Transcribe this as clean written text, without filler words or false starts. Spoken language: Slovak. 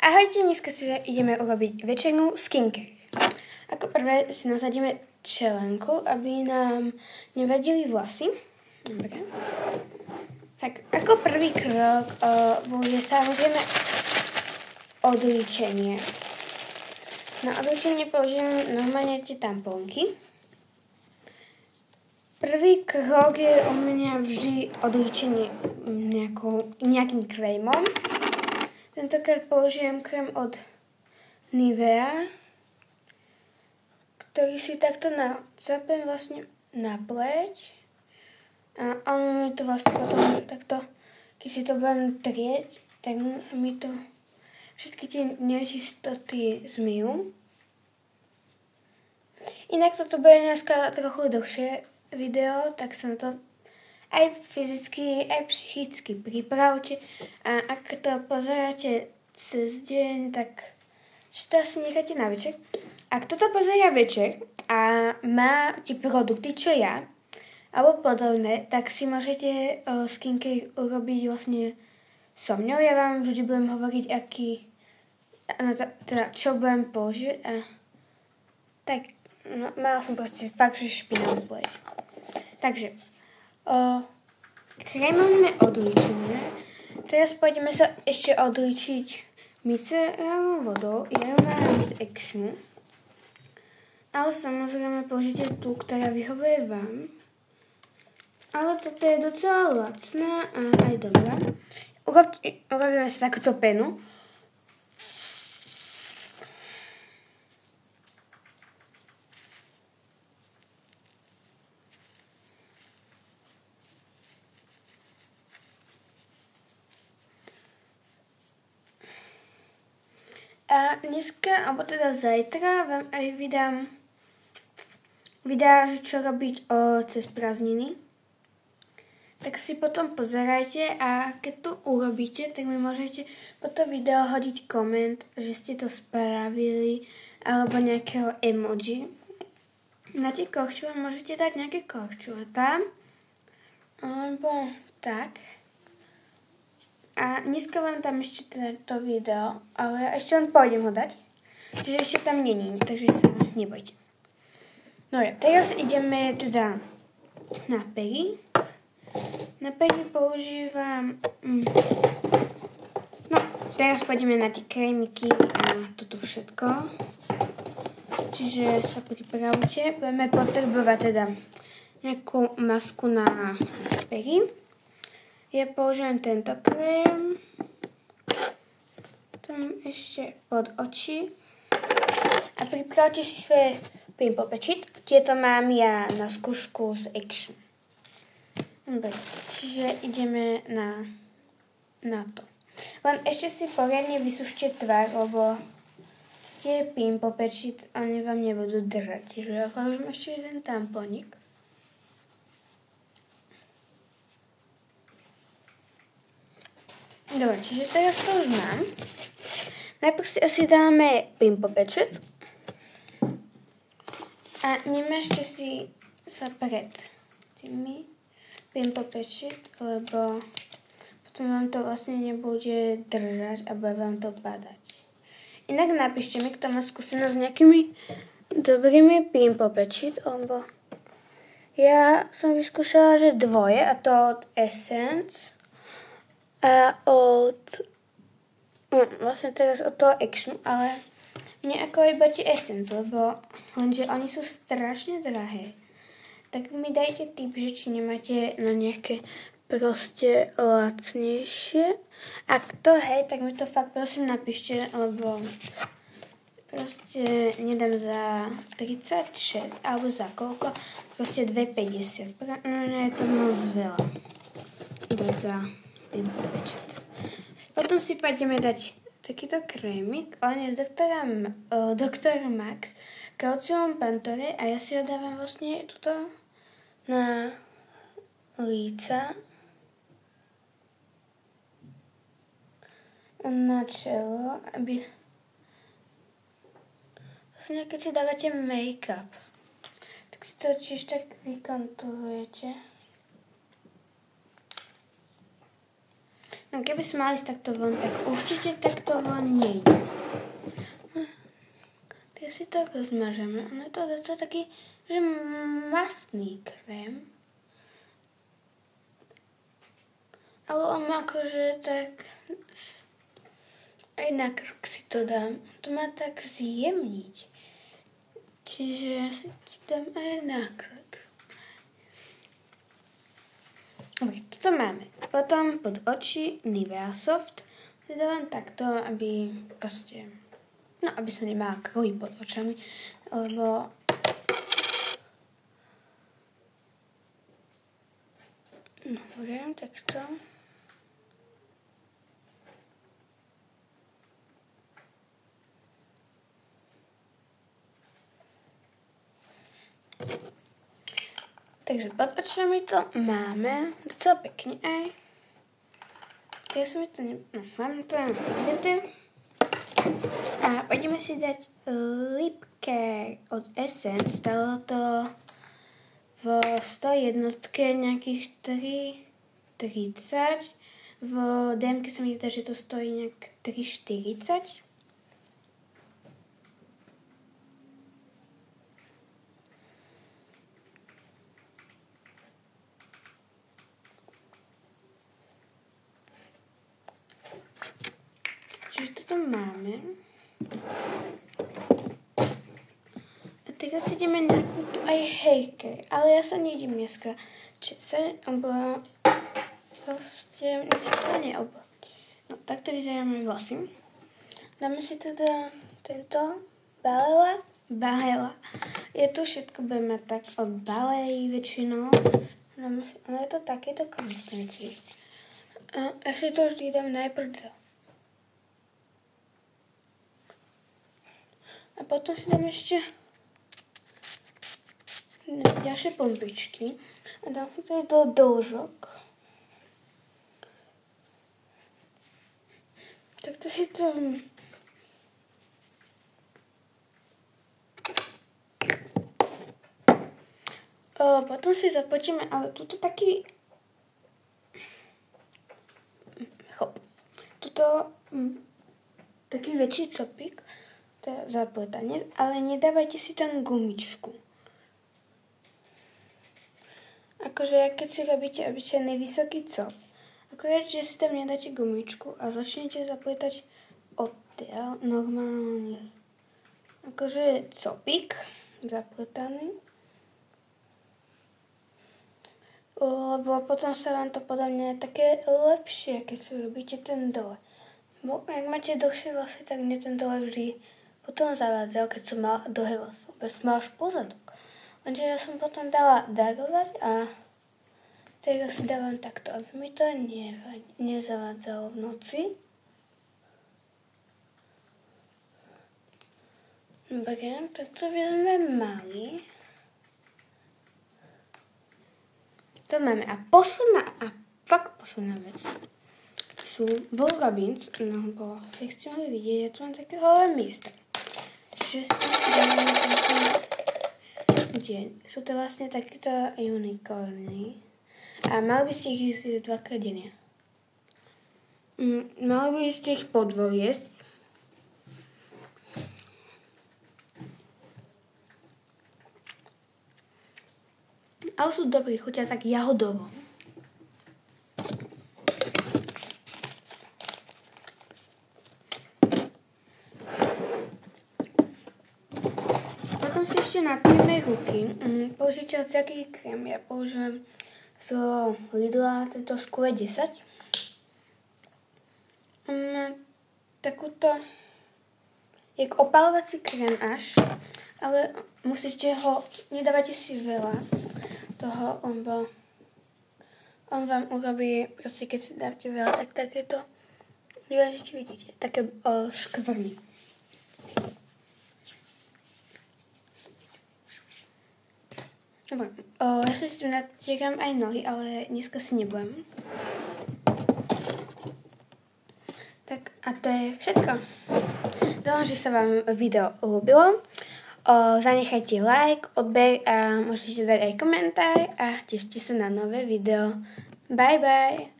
Ahojte, dneska si ideme urobiť večernú skincare. Ako prvé si nasadíme čelenku, aby nám nevadili vlasy. Dobre. Tak ako prvý krok bude samozrejme odlíčenie. Na odlíčenie použijem normálne tie tampónky. Prvý krok je u mňa vždy odlíčenie nejakým krémom. Tentokrát použijem krém od Nivea, ktorý si takto nacapem vlastne na pleť. A ono mi to vlastne potom takto, keď si to budem trieť, tak mi to všetky tie nečistoty zmyjú. Inak toto bude dneska trochu dlhšie video, tak sa na to aj fyzicky, aj psychicky pripravte. A ak to pozeráte cez deň, tak si to asi necháte na večer. Ak toto pozerá večer a má tie produkty, čo ja, alebo podobné, tak si môžete skincare urobiť vlastne so mňou. Ja vám vždy budem hovoriť, čo budem použiť. Tak, mala som proste fakt, že špinavú pleť. Takže, krémom sme odlíčené. Teraz pôjdeme sa ešte odlíčiť micelárnou vodou. Ja ju mám z Actionu. Ale samozrejme použite tú, ktorá vyhovuje vám. Ale toto je docela lacná a aj dobrá. Urobíme sa takúto penu. A dneska, alebo teda zajtra, vám aj vydám videa, čo robiť cez prázdniny. Tak si potom pozerajte a keď to urobíte, tak mi môžete po to video hodiť koment, že ste to spravili, alebo nejakého emoji. Na tie korčule môžete dať nejaké korčule tam, alebo tak. A dneska vám tam ešte to video, ale ešte vám pôjdem ho dať. Čiže ešte tam není, takže sa nebojte. Dobre, teraz ideme teda na pery. Na pery používam... teraz pôjdeme na tie krémiky a toto všetko. Čiže sa pripravujte. Budeme potrebovať teda nejakú masku na pery. Ja použijem tento krém, tam ešte pod oči a pripravte si svoje pimple patches. Tieto mám ja na skúšku z Actionu. Dobre, čiže ideme na to. Len ešte si poriadne vysúšte tvár, lebo tie pimple patches, oni vám nebudú držať. Čiže ja použijem ešte jeden tampónik. Dobre, čiže teraz to už mám. Najprv si asi dáme pimple patches. A nemášte si sa pred tými pimple patches, lebo potom vám to vlastne nebude držať a bude vám to padať. Inak napíšte mi, kto má skúsenosť s nejakými dobrými pimple patches, lebo ja som vyskúšala, že dvoje, a to od Essence a vlastne teraz od toho Actionu, ale nie ako iba tie Essence, lebo lenže oni sú strašne drahé. Tak mi dajte tip, že či nemáte na nejaké proste lacnejšie. Ak to tak mi to fakt prosím napíšte, lebo proste nedám za 36, alebo za koľko, proste 2,50. Nie je to moc veľa. Za pimple patches. Potom si pôjdeme dať takýto krémik. On je z Dr. Max Calcium Pantone a ja si ho dávam vlastne tuto na líca, na čelo, aby vlastne keď si dávate make-up, tak si to tiež tak vykonturujete. No keby sme mali ísť takto von, tak určite takto von nejde. Tak si to rozmažeme. Ono je to docela taký, že masný krém. Ale on má akože tak... Aj na krk si to dám. To má tak zjemniť. Čiže ja si to dám aj na krk. Ok, toto máme. Potom pod oči Nivea Soft si dávam takto, aby proste... No, aby som nemala kruhy pod očami, lebo... No, dobre, takto. Takže pod očami to máme docela pekne aj. Ja som to mám to na chvíľu. A poďme si dať Lip Care od Essence. Stalo to v 101 nejakých 3,30. V DMke sa mi zdá, že to stojí nejak 3,40. Čiže toto máme. A teraz ideme na tú aj hejke. Ale ja sa nejdem dneska česať, lebo proste mne sa to neobhodí. No, takto vyzerá moje vlasy. Dáme si teda tento Balela. Je tu všetko, budeme tak od Balei väčšinou. Dáme si, ono je to takéto konzistencie. A ja si to vždy dám najprv do. A potom si dám ešte ďalšie pompičky a dám si to aj do dĺžok. Takto si to... Potom si zapotíme, ale tuto taký... Tuto taký väčší copík. To je zapletanie, ale nedávajte si tam gumičku. Akože keď si robíte obyčajný vysoký cop, akorát, že si tam nedáte gumičku a začnete zapletať odtiaľ normálny. Akože copík zapletaný. Lebo potom sa vám to podľa mňa je také lepšie, keď si robíte ten dole. Bo ak máte dlhšie vlasy, tak mne ten dole vždy potom zavádzal, keď som mala dlhé vlasy. Bez som mala až pozadok. Lenže ja som potom dala darovať a teraz si dávam takto, aby mi to nezavádzalo v noci. Dobre, tak to by sme mali. To máme. A fakt posledná vec sú Volga Beans, no bo jak ste mohli vidieť, ja tu mám také holé miesta. Čiže sú to vlastne takéto unicorny. A mali by ste ich jesť dvakrát denne. Mali by ste ich po dvoch jesť. Ale sú dobrí, chutia tak jahodovo. Potom si ešte natríme ruky. Použite hociaký krém. Ja používam z Lidla tento Skue 10. Takúto jak opalovací krém až, ale musíte ho, nedávajte si veľa toho, lebo on vám urobí, proste keď si dáte veľa, tak takéto, neviem, či vidíte, také škvrny. Dobre, ja si s tým natieram aj nohy, ale dneska si nebudem. Tak a to je všetko. Dúfam, že sa vám video ľúbilo. Zanechajte like, odber a môžete dať aj komentár a tešte sa na nové video. Bye bye!